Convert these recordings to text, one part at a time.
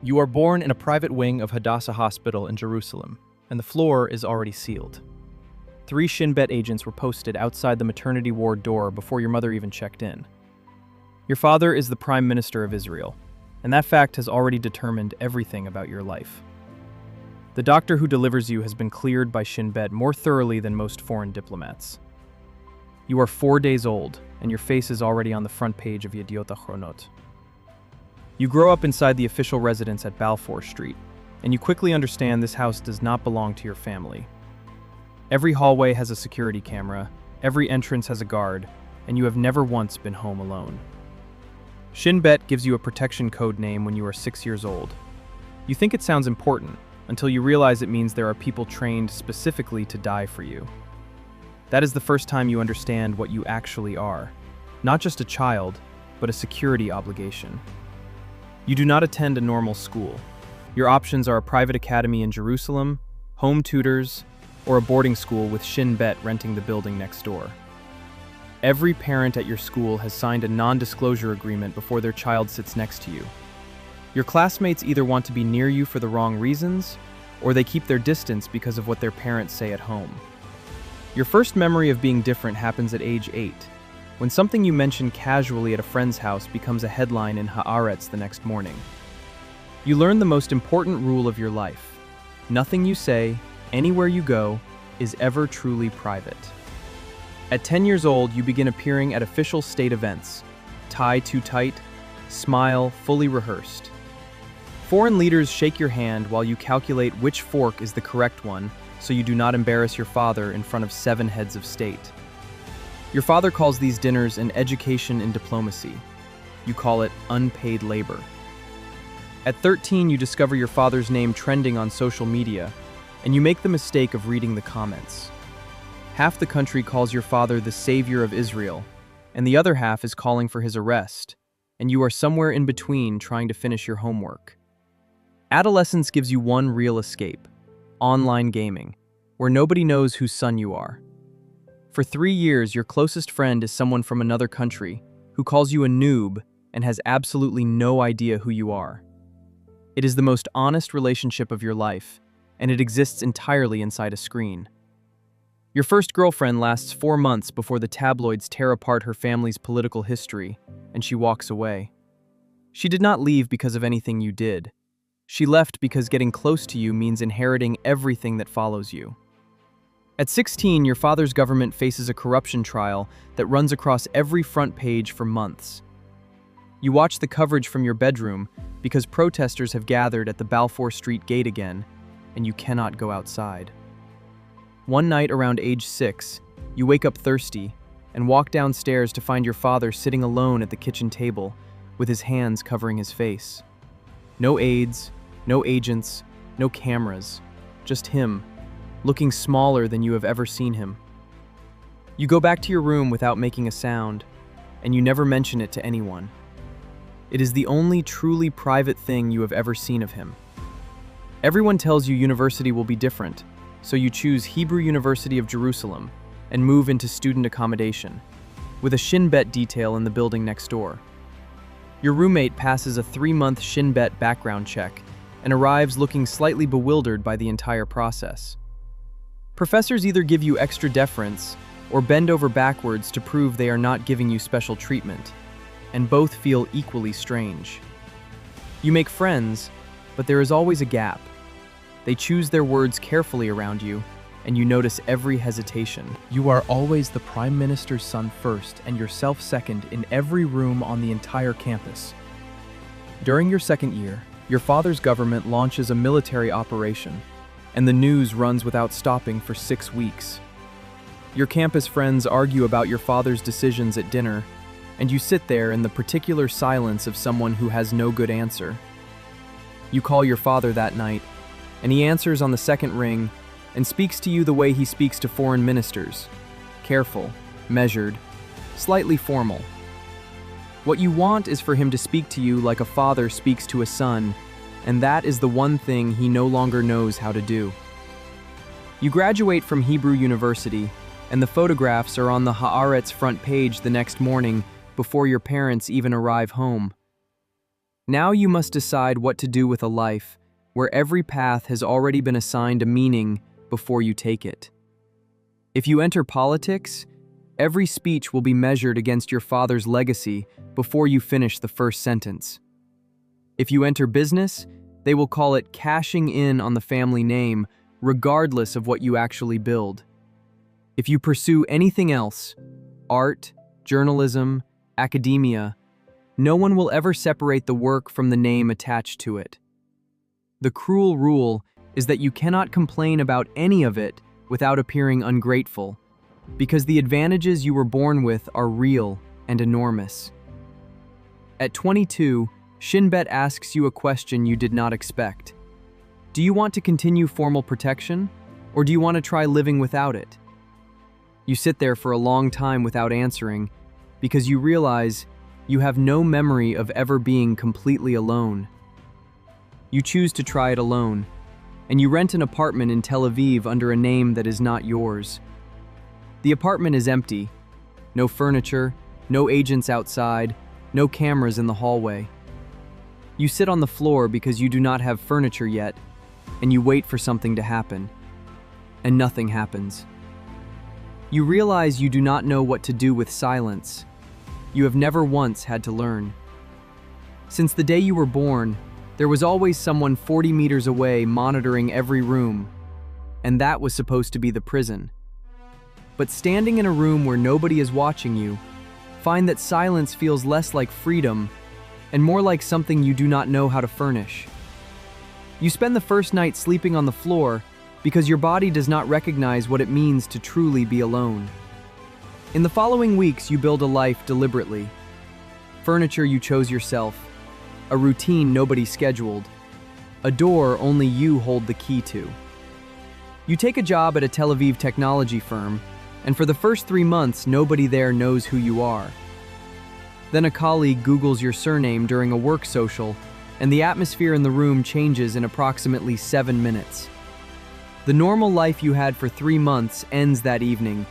You are born in a private wing of Hadassah Hospital in Jerusalem, and the floor is already sealed. 3 Shin Bet agents were posted outside the maternity ward door before your mother even checked in. Your father is the Prime Minister of Israel, and that fact has already determined everything about your life. The doctor who delivers you has been cleared by Shin Bet more thoroughly than most foreign diplomats. You are 4 days old, and your face is already on the front page of Yediot Ahronot. You grow up inside the official residence at Balfour Street, and you quickly understand this house does not belong to your family. Every hallway has a security camera, every entrance has a guard, and you have never once been home alone. Shin Bet gives you a protection code name when you are 6 years old. You think it sounds important, until you realize it means there are people trained specifically to die for you. That is the first time you understand what you actually are. Not just a child, but a security obligation. You do not attend a normal school. Your options are a private academy in Jerusalem, home tutors, or a boarding school with Shin Bet renting the building next door. Every parent at your school has signed a non-disclosure agreement before their child sits next to you. Your classmates either want to be near you for the wrong reasons, or they keep their distance because of what their parents say at home. Your first memory of being different happens at age 8, when something you mention casually at a friend's house becomes a headline in Haaretz the next morning. You learn the most important rule of your life. Nothing you say, anywhere you go, is ever truly private. At 10 years old, you begin appearing at official state events. Tie too tight, smile fully rehearsed. Foreign leaders shake your hand while you calculate which fork is the correct one so you do not embarrass your father in front of 7 heads of state. Your father calls these dinners an education in diplomacy. You call it unpaid labor. At 13, you discover your father's name trending on social media, and you make the mistake of reading the comments. Half the country calls your father the savior of Israel, and the other half is calling for his arrest, and you are somewhere in between trying to finish your homework. Adolescence gives you one real escape: online gaming, where nobody knows whose son you are. For 3 years, your closest friend is someone from another country who calls you a noob and has absolutely no idea who you are. It is the most honest relationship of your life, and it exists entirely inside a screen. Your first girlfriend lasts 4 months before the tabloids tear apart her family's political history, and she walks away. She did not leave because of anything you did. She left because getting close to you means inheriting everything that follows you. At 16, your father's government faces a corruption trial that runs across every front page for months. You watch the coverage from your bedroom because protesters have gathered at the Balfour Street gate again, and you cannot go outside. One night around age 6, you wake up thirsty and walk downstairs to find your father sitting alone at the kitchen table with his hands covering his face. No aides, no agents, no cameras, just him, looking smaller than you have ever seen him. You go back to your room without making a sound, and you never mention it to anyone. It is the only truly private thing you have ever seen of him. Everyone tells you university will be different, so you choose Hebrew University of Jerusalem and move into student accommodation, with a Shin Bet detail in the building next door. Your roommate passes a 3-month Shin Bet background check and arrives looking slightly bewildered by the entire process. Professors either give you extra deference or bend over backwards to prove they are not giving you special treatment, and both feel equally strange. You make friends, but there is always a gap. They choose their words carefully around you, and you notice every hesitation. You are always the Prime Minister's son first and yourself second in every room on the entire campus. During your second year, your father's government launches a military operation, and the news runs without stopping for 6 weeks. Your campus friends argue about your father's decisions at dinner, and you sit there in the particular silence of someone who has no good answer. You call your father that night, and he answers on the second ring and speaks to you the way he speaks to foreign ministers: careful, measured, slightly formal. What you want is for him to speak to you like a father speaks to a son, and that is the one thing he no longer knows how to do. You graduate from Hebrew University, and the photographs are on the Haaretz front page the next morning before your parents even arrive home. Now you must decide what to do with a life where every path has already been assigned a meaning before you take it. If you enter politics, every speech will be measured against your father's legacy before you finish the first sentence. If you enter business, they will call it cashing in on the family name, regardless of what you actually build. If you pursue anything else, art, journalism, academia, no one will ever separate the work from the name attached to it. The cruel rule is that you cannot complain about any of it without appearing ungrateful, because the advantages you were born with are real and enormous. At 22, Shin Bet asks you a question you did not expect. Do you want to continue formal protection, or do you want to try living without it? You sit there for a long time without answering, because you realize you have no memory of ever being completely alone. You choose to try it alone, and you rent an apartment in Tel Aviv under a name that is not yours. The apartment is empty. No furniture, no agents outside, no cameras in the hallway. You sit on the floor because you do not have furniture yet, and you wait for something to happen. And nothing happens. You realize you do not know what to do with silence. You have never once had to learn. Since the day you were born, there was always someone 40 meters away monitoring every room, and that was supposed to be the prison. But standing in a room where nobody is watching you, find that silence feels less like freedom and more like something you do not know how to furnish. You spend the first night sleeping on the floor because your body does not recognize what it means to truly be alone. In the following weeks, you build a life deliberately. Furniture you chose yourself, a routine nobody scheduled, a door only you hold the key to. You take a job at a Tel Aviv technology firm, and for the first 3 months, nobody there knows who you are. Then a colleague Googles your surname during a work social, and the atmosphere in the room changes in approximately 7 minutes. The normal life you had for 3 months ends that evening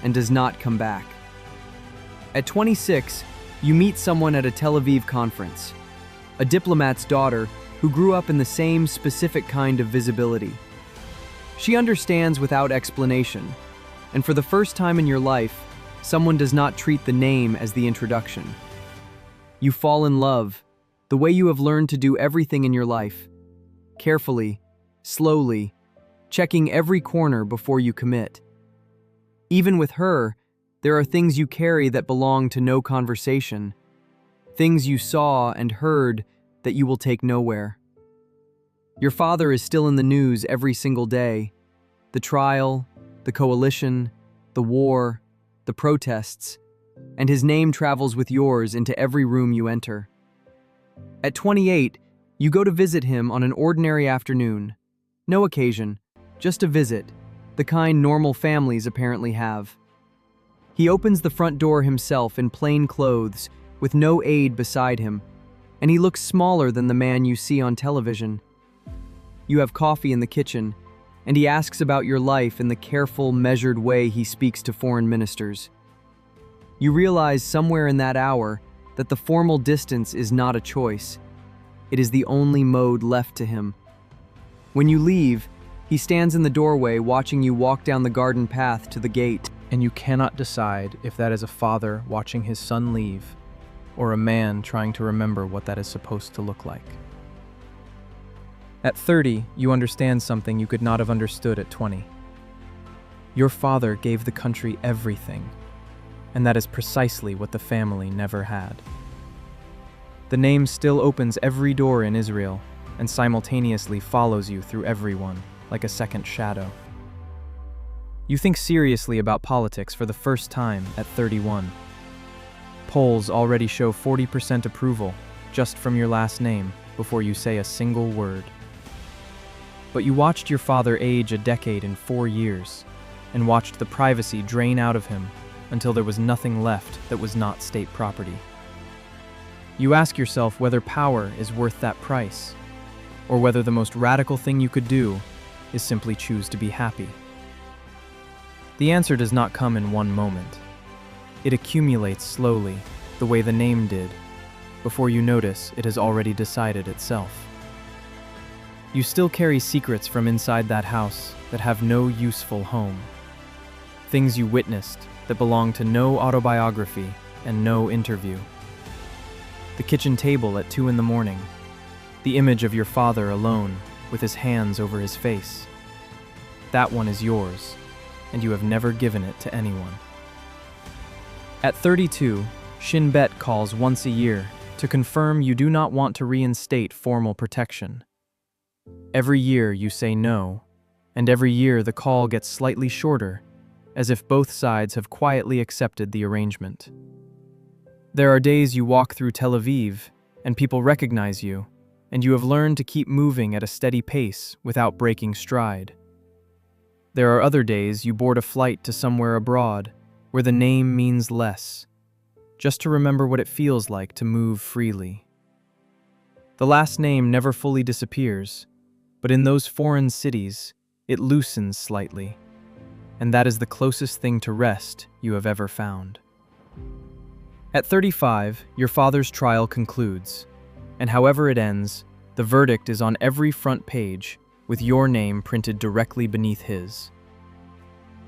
and does not come back. At 26, you meet someone at a Tel Aviv conference, a diplomat's daughter who grew up in the same specific kind of visibility. She understands without explanation, and for the first time in your life, someone does not treat the name as the introduction. You fall in love, the way you have learned to do everything in your life, carefully, slowly, checking every corner before you commit. Even with her, there are things you carry that belong to no conversation, things you saw and heard that you will take nowhere. Your father is still in the news every single day. The trial, the coalition, the war, the protests, and his name travels with yours into every room you enter. At 28, you go to visit him on an ordinary afternoon. No occasion, just a visit, the kind normal families apparently have. He opens the front door himself in plain clothes, with no aide beside him, and he looks smaller than the man you see on television. You have coffee in the kitchen, and he asks about your life in the careful, measured way he speaks to foreign ministers. You realize somewhere in that hour that the formal distance is not a choice. It is the only mode left to him. When you leave, he stands in the doorway watching you walk down the garden path to the gate. And you cannot decide if that is a father watching his son leave, or a man trying to remember what that is supposed to look like. At 30, you understand something you could not have understood at 20. Your father gave the country everything, and that is precisely what the family never had. The name still opens every door in Israel, and simultaneously follows you through everyone, like a second shadow. You think seriously about politics for the first time at 31. Polls already show 40% approval, just from your last name, before you say a single word. But you watched your father age a decade in 4 years, and watched the privacy drain out of him until there was nothing left that was not state property. You ask yourself whether power is worth that price, or whether the most radical thing you could do is simply choose to be happy. The answer does not come in one moment. It accumulates slowly, the way the name did, before you notice it has already decided itself. You still carry secrets from inside that house that have no useful home. Things you witnessed that belong to no autobiography and no interview. The kitchen table at 2 a.m, the image of your father alone with his hands over his face. That one is yours, and you have never given it to anyone. At 32, Shin Bet calls once a year to confirm you do not want to reinstate formal protection. Every year you say no, and every year the call gets slightly shorter, as if both sides have quietly accepted the arrangement. There are days you walk through Tel Aviv, and people recognize you, and you have learned to keep moving at a steady pace without breaking stride. There are other days you board a flight to somewhere abroad, where the name means less, just to remember what it feels like to move freely. The last name never fully disappears, but in those foreign cities, it loosens slightly, and that is the closest thing to rest you have ever found. At 35, your father's trial concludes, and however it ends, the verdict is on every front page, with your name printed directly beneath his.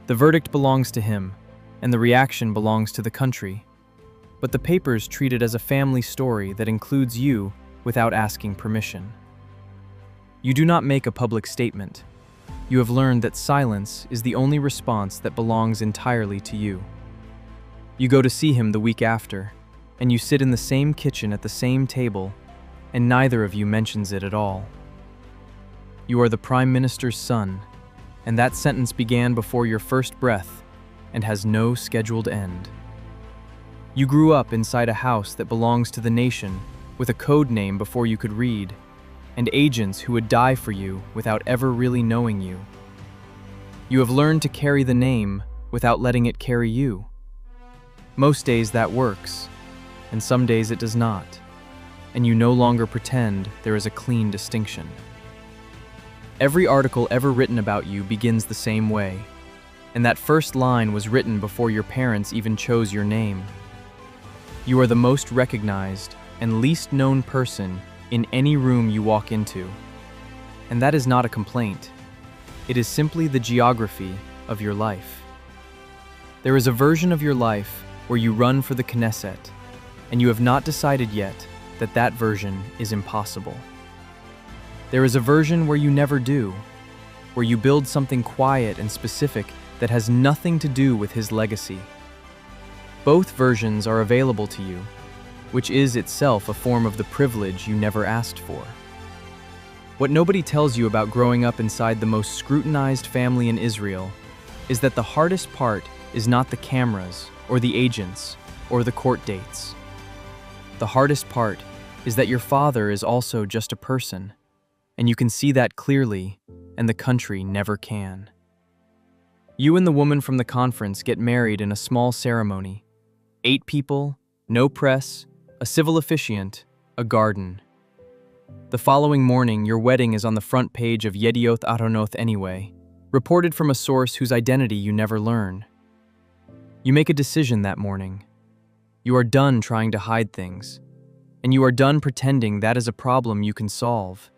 The verdict belongs to him, and the reaction belongs to the country, but the papers treat it as a family story that includes you without asking permission. You do not make a public statement. You have learned that silence is the only response that belongs entirely to you. You go to see him the week after, and you sit in the same kitchen at the same table, and neither of you mentions it at all. You are the Prime Minister's son, and that sentence began before your first breath and has no scheduled end. You grew up inside a house that belongs to the nation with a code name before you could read, and agents who would die for you without ever really knowing you. You have learned to carry the name without letting it carry you. Most days that works, and some days it does not, and you no longer pretend there is a clean distinction. Every article ever written about you begins the same way, and that first line was written before your parents even chose your name. You are the most recognized and least known person in any room you walk into, and that is not a complaint. It is simply the geography of your life. There is a version of your life where you run for the Knesset, and you have not decided yet that that version is impossible. There is a version where you never do, where you build something quiet and specific that has nothing to do with his legacy. Both versions are available to you, which is itself a form of the privilege you never asked for. What nobody tells you about growing up inside the most scrutinized family in Israel is that the hardest part is not the cameras or the agents or the court dates. The hardest part is that your father is also just a person, and you can see that clearly, and the country never can. You and the woman from the conference get married in a small ceremony. 8 people, no press, a civil officiant, a garden. The following morning, your wedding is on the front page of Yedioth Ahronoth anyway, reported from a source whose identity you never learn. You make a decision that morning. You are done trying to hide things, and you are done pretending that is a problem you can solve.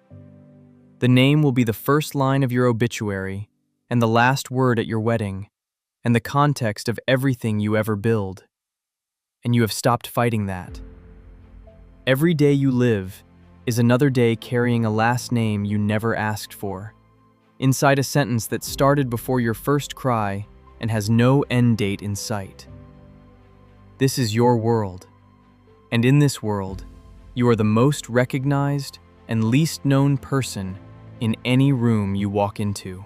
The name will be the first line of your obituary, and the last word at your wedding, and the context of everything you ever build. And you have stopped fighting that. Every day you live is another day carrying a last name you never asked for, inside a sentence that started before your first cry and has no end date in sight. This is your world, and in this world, you are the most recognized and least known person in any room you walk into.